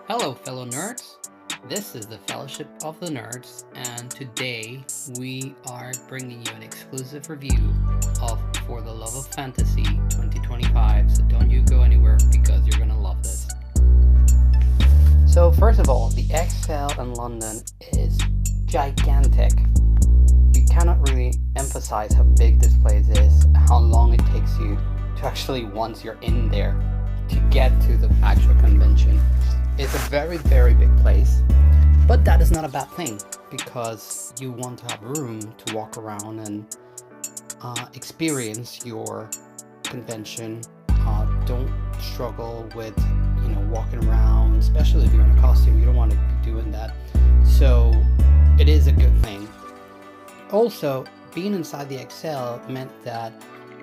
Hello, fellow nerds. This is the Fellowship of the Nerds, and today we are bringing you an exclusive review of For the Love of Fantasy 2025. So don't you go anywhere because you're gonna love this. So first of all, the XL in London is gigantic. We cannot really emphasize how big this place is, how long it takes you to actually, once you're in there, to get to the actual convention. It's a very, very big place, but that is not a bad thing because you want to have room to walk around and experience your convention. Don't struggle with, walking around, especially if you're in a costume. You don't want to be doing that. So it is a good thing. Also, being inside the XL meant that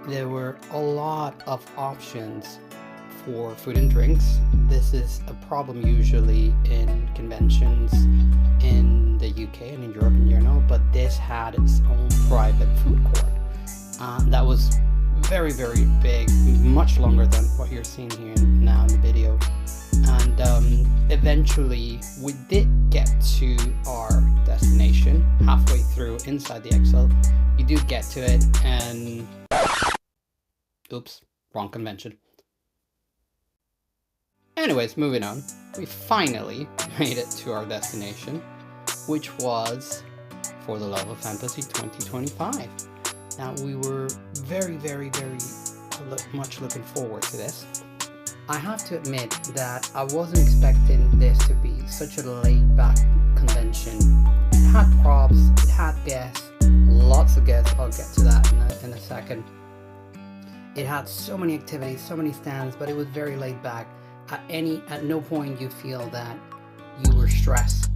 there were a lot of options for food and drinks. This is a problem usually in conventions in the UK and in Europe in general, but this had its own private food court that was very, very big, much longer than what you're seeing here now in the video. And eventually we did get to our destination halfway through inside the XL. You do get to it and oops, wrong convention. Anyways, moving on, we finally made it to our destination, which was For the Love of Fantasy 2025. Now, we were very, very, very much looking forward to this. I have to admit that I wasn't expecting this to be such a laid-back convention. It had props, it had guests, lots of guests. I'll get to that in a second. It had so many activities, so many stands, but it was very laid back. At no point you feel that you were stressed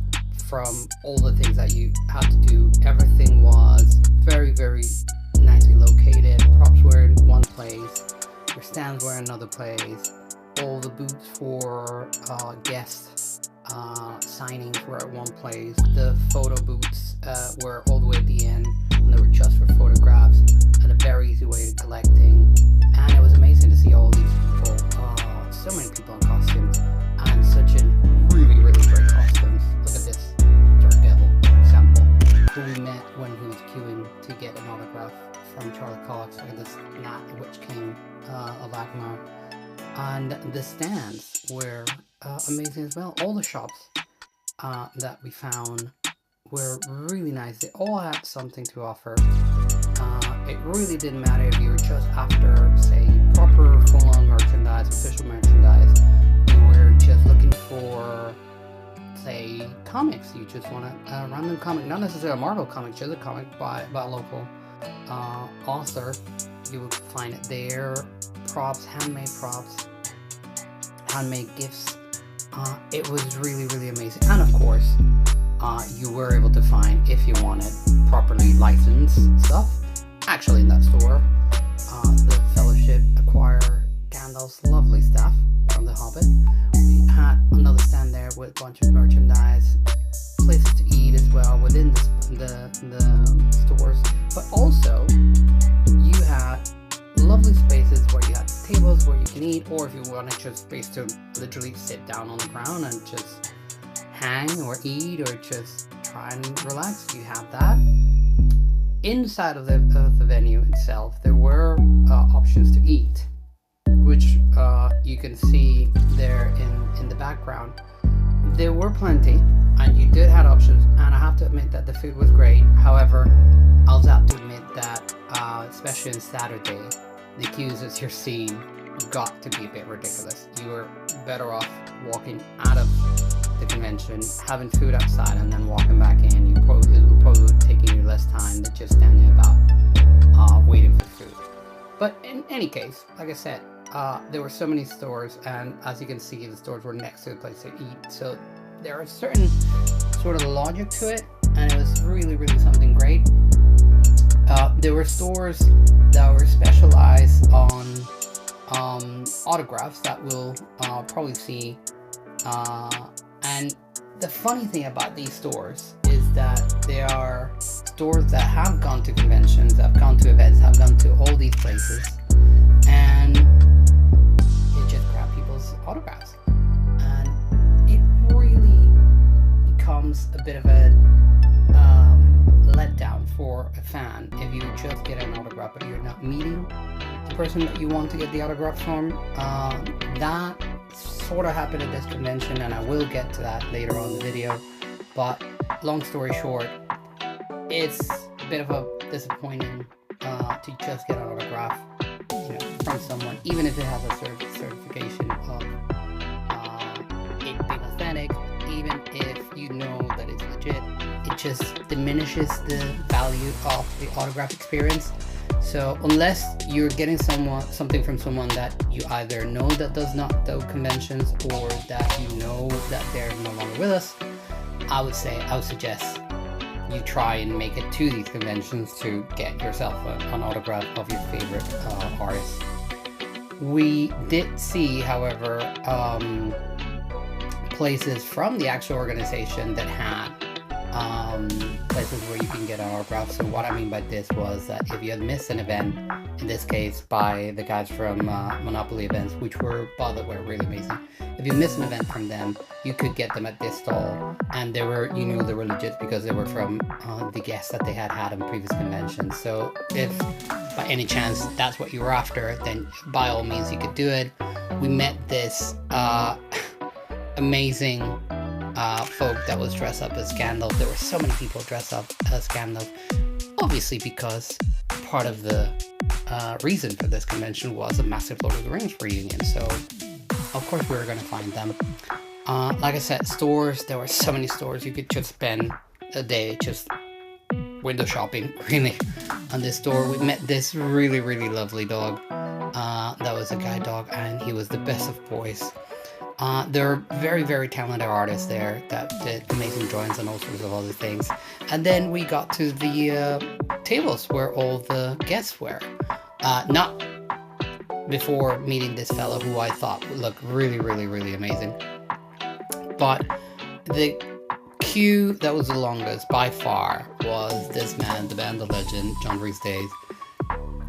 from all the things that you had to do. Everything was very, very nicely located. Props were in one place, your stands were in another place. All the booths for guest signings were at one place. The photo booths were all the way at the end, and they were just for photographs, and a very easy way of collecting. And it was amazing to see all these people. So many people in costumes, and such a really, really great costumes. Look at this Daredevil, for example, who we met when he was queuing to get an autograph from Charlie Cox. Look at this Nat, Witch King of Agmar. And the stands were amazing as well. All the shops that we found were really nice. They all had something to offer. It really didn't matter if you were just after, say, proper full-on merchandise, official merchandise. You were just looking for, say, comics. You just want a random comic, not necessarily a Marvel comic, just a comic by a local author. You would find it there. Props, handmade gifts. It was really, really amazing. And of course, you were able to find, if you wanted, properly licensed stuff. Actually, in that store, the Fellowship acquire Gandalf's lovely stuff from The Hobbit. We had another stand there with a bunch of merchandise, places to eat as well within the stores. But also, you had lovely spaces where you had tables where you can eat, or if you wanted just space to literally sit down on the ground and just hang or eat or just try and relax, you have that. Inside of the venue itself, there were options to eat, which you can see there in the background. There were plenty, and you did have options, and I have to admit that the food was great. However, I also have to admit that, especially on Saturday, the queues as you're seeing got to be a bit ridiculous. You were better off walking out of the convention, having food outside, and then walking back in. It would probably taking you less time than just standing about waiting for food. But in any case, like I said, there were so many stores, and as you can see, the stores were next to the place to eat. So there are certain sort of logic to it, and it was really, really something great. There were stores that were specialized on autographs that we'll probably see. And the funny thing about these stores is that they are stores that have gone to conventions, have gone to events, have gone to all these places, and they just grab people's autographs. And it becomes a bit of a letdown for a fan if you just get an autograph but you're not meeting the person that you want to get the autograph from. That sort of happened at this convention, and I will get to that later on in the video. But long story short, it's a bit of a disappointing to just get an autograph, from someone, even if it has a certification of it being authentic. Even if you know that it's legit, it just diminishes the value of the autograph experience. So unless you're getting something from someone that you either know that does not do conventions, or that you know that they're no longer with us, I would suggest you try and make it to these conventions to get yourself an autograph of your favorite artist. We did see, however, places from the actual organization that had places where you can get an autograph. So what I mean by this was that if you had missed an event, in this case by the guys from Monopoly Events, which were, by the way, really amazing. If you missed an event from them, you could get them at this stall, and they were legit because they were from the guests that they had on previous conventions. So if by any chance that's what you were after, then by all means you could do it. We met this amazing folk that was dressed up as Gandalf. There were so many people dressed up as Gandalf, obviously because part of the reason for this convention was a massive Lord of the Rings reunion. So of course we were going to find them. Like I said, stores, there were so many stores. You could just spend a day just window shopping, really, on this store. We met this really, really lovely dog. That was a guide dog, and he was the best of boys. There are very, very talented artists there that did amazing drawings and all sorts of other things. And then we got to the tables where all the guests were. Not before meeting this fellow who I thought would look really, really, really amazing. But the queue that was the longest by far was this man, the band, the legend, John Rhys-Davies.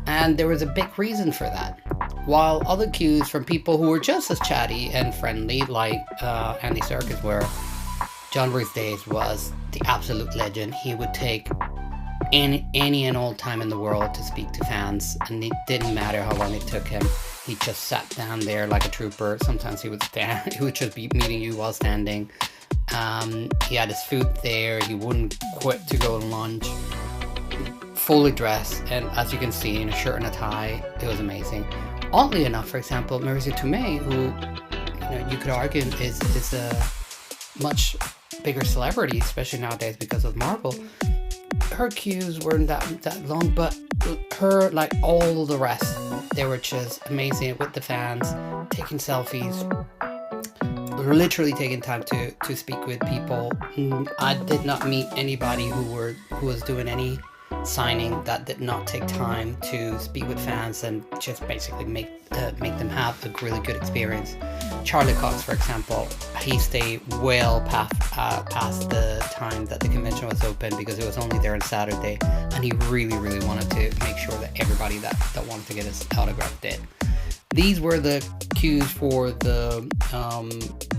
And there was a big reason for that. While other queues from people who were just as chatty and friendly, like Andy Serkis were, John Rhys-Davies was the absolute legend. He would take any and all time in the world to speak to fans, and it didn't matter how long it took him. He just sat down there like a trooper. Sometimes he would stand, he would just be meeting you while standing. He had his food there. He wouldn't quit to go on lunch. Fully dressed, and as you can see, in a shirt and a tie. It was amazing. Oddly enough, for example, Marisa Tomei, who you could argue is a much bigger celebrity, especially nowadays because of Marvel. Her queues weren't that long, but her, like all the rest, they were just amazing with the fans, taking selfies, literally taking time to speak with people. I did not meet anybody who was doing any signing that did not take time to speak with fans and just basically make them have a really good experience. Charlie Cox, for example, he stayed well past the time that the convention was open because it was only there on Saturday, and he really, really wanted to make sure that everybody that wanted to get his autograph did. These were the cues for the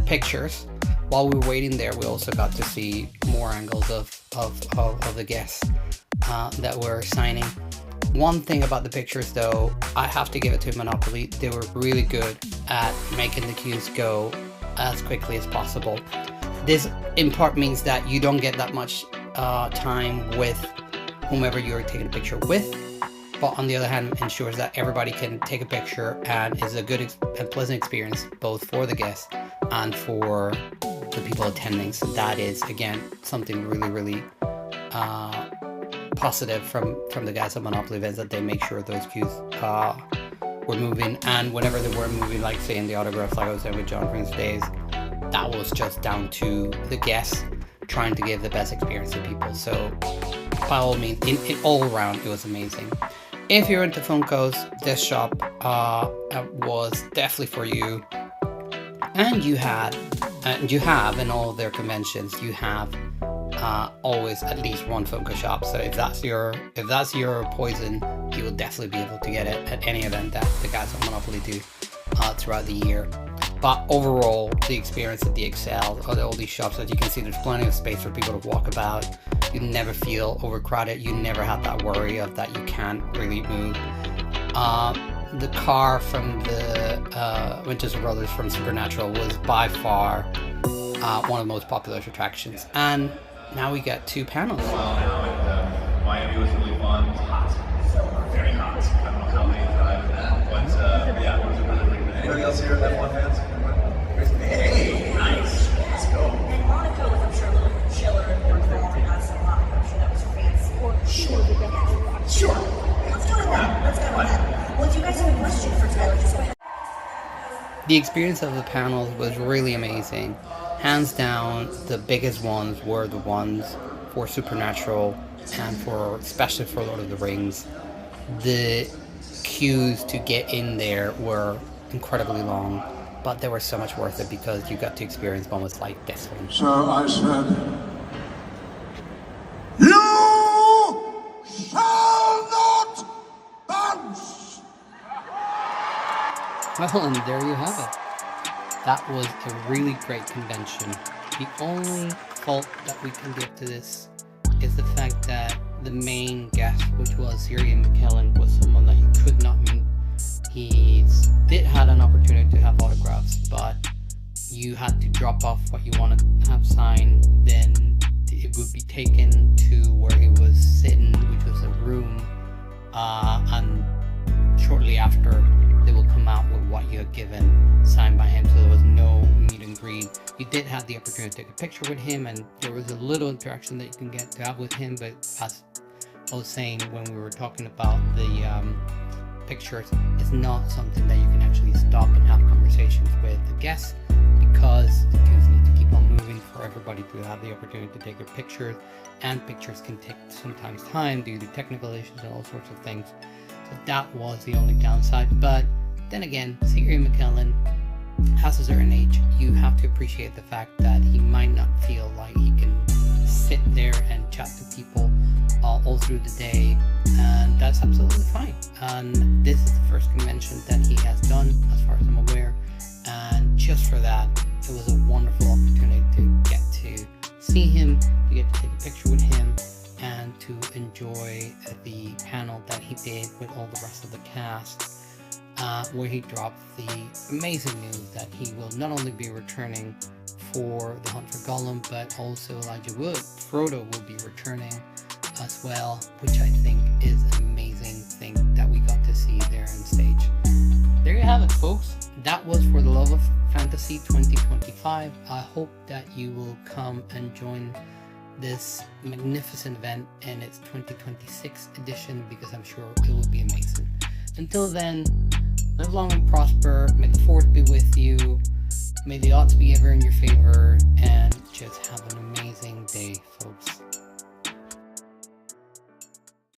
pictures. While we were waiting there, we also got to see more angles of the guests that were signing. One thing about the pictures, though, I have to give it to Monopoly. They were really good at making the queues go as quickly as possible. This in part means that you don't get that much time with whomever you're taking a picture with, but on the other hand, ensures that everybody can take a picture and is a good and pleasant experience both for the guests and for the people attending. So that is, again, something really, really positive from the guys at Monopoly Events, that they make sure those queues were moving. And whenever they were moving, like say in the autographs, like I was saying with John Rhys-Davies, that was just down to the guests trying to give the best experience to people. So by all means, in all around, it was amazing. If you're into Funkos, this shop was definitely for you. And you have in all of their conventions, you have always at least one Funko shop. So if that's your poison, you will definitely be able to get it at any event that the guys at Monopoly do throughout the year. But overall, the experience at the Excel, all these shops, as you can see, there's plenty of space for people to walk about. You never feel overcrowded. You never have that worry of that you can't really move. The car from the Winchester Brothers from Supernatural was by far one of the most popular attractions. And now we get 2 panels. Miami was really fun. It was hot. Very hot. I don't know how many tried that, but yeah, it was really, really good. Anybody else here have one hands? Hey, nice. Let's go. And Monaco was, I'm sure, a little bit chiller and more warm, not so hot. I'm sure that was fancy. Sure. Let's go with that. Let's go with that. Well, if you guys have a question for Tyler, just go ahead. The experience of the panels was really amazing. Hands down, the biggest ones were the ones for Supernatural and especially for Lord of the Rings. The queues to get in there were incredibly long, but they were so much worth it because you got to experience moments like this one. So I said, you shall not bounce! Well, and there you have it. That was a really great convention. The only fault that we can give to this is the fact that the main guest, which was Sir Ian McKellen, was someone that you could not meet. He did have an opportunity to have autographs, but you had to drop off what you wanted to have signed. Then it would be taken to where he was sitting, which was a room, and shortly after they will come out with what you had given signed by him, so there was no meet and greet. You did have the opportunity to take a picture with him, and there was a little interaction that you can get to have with him, but as I was saying when we were talking about the pictures, it's not something that you can actually stop and have conversations with the guests, because the queues need to keep on moving for everybody to have the opportunity to take their pictures, and pictures can take sometimes time due to technical issues and all sorts of things. So that was the only downside. But then again, Sir Ian McKellen has a certain age. You have to appreciate the fact that he might not feel like he can sit there and chat to people all through the day, and that's absolutely fine. And this is the first convention that he has done, as far as I'm aware, and just for that, it was a wonderful opportunity to get to see him, to get to take a picture with him, and to enjoy the panel that he did with all the rest of the cast, where he dropped the amazing news that he will not only be returning for the Hunt for Gollum, but also Elijah Wood, Frodo, will be returning as well, which I think is an amazing thing that we got to see there on stage. There you have it, folks. That was For the Love of Fantasy 2025. I hope that you will come and join this magnificent event in its 2026 edition, because I'm sure it will be amazing. Until then, live long and prosper. May the force be with you. May the odds be ever in your favor, and just have an amazing